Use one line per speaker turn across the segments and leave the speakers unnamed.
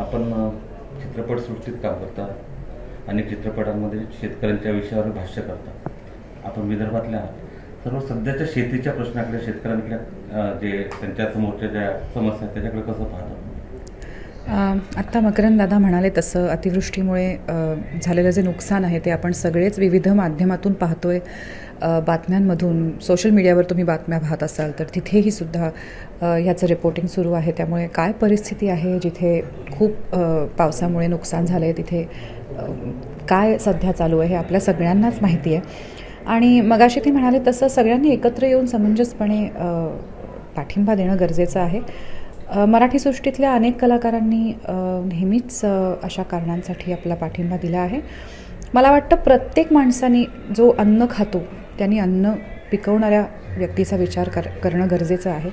आपण चित्रपटसृष्टीत काम करता, अनेक चित्रपटांमध्ये शेतकऱ्यांच्या विषयावर भाष्य करता. आपण विदर्भातल्या सर्व सध्याच्या शेतीच्या प्रश्नाकडे, शेतकऱ्यांकडे जे त्यांच्या समोरच्या ज्या समस्या त्याच्याकडे कसं पाहता?
आत्ता मकरंद दादा म्हणाले तसं अतिवृष्टीमुळे झालेलं जे नुकसान आहे ते आपण सगळेच विविध माध्यमातून पाहतोय. बातम्यांमधून, सोशल मीडियावर तुम्ही बातम्या पाहत असाल तर तिथेही सुद्धा ह्याचं रिपोर्टिंग सुरू आहे. त्यामुळे काय परिस्थिती आहे, जिथे खूप पावसामुळे नुकसान झालं आहे तिथे काय सध्या चालू आहे हे आपल्या सगळ्यांनाच माहिती आहे. आणि मगाशी ते म्हणाले तसं सगळ्यांनी एकत्र येऊन समंजसपणे पाठिंबा देणं गरजेचं आहे. मराठी सृष्टीतल्या अनेक कलाकारांनी नेहमीच अशा कारणांसाठी आपला पाठिंबा दिला आहे. मला वाटतं प्रत्येक माणसाने जो अन्न खातो त्यांनी अन्न पिकवणाऱ्या व्यक्तीचा विचार करणं गरजेचं आहे.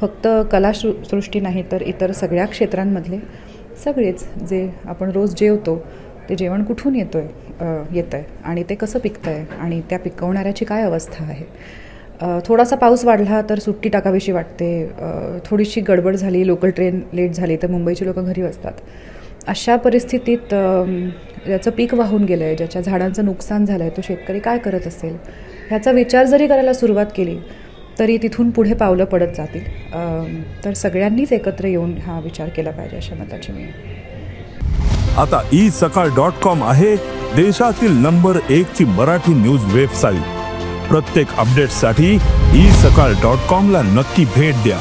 फक्त कलासृष्टी नाही तर इतर सगळ्या क्षेत्रांमधले सगळेच जे आपण रोज जेवतो ते जेवण कुठून येतं आहे आणि ते कसं पिकतं आहे आणि त्या पिकवणाऱ्याची काय अवस्था आहे. थोडासा पाऊस वाढला तर सुट्टी टाकावीशी वाटते. थोडीशी गडबड झाली, लोकल ट्रेन लेट झाली तर मुंबईची लोकं घरी असतात. अशा परिस्थितीत ज्याचं पीक वाहून गेलं आहे, ज्याच्या झाडांचं नुकसान झालं आहे, तो शेतकरी काय करत असेल ह्याचा विचार जरी करायला सुरुवात केली तरी तिथून पुढे पावलं पडत जातील. तर सगळ्यांनीच एकत्र येऊन हा विचार केला पाहिजे अशा मताची मी.
आता isakal.com आहे देशातील नंबर 1 ची मराठी न्यूज वेबसाईट. प्रत्येक अपडेटसाठी isakal.com ला नक्की भेट द्या.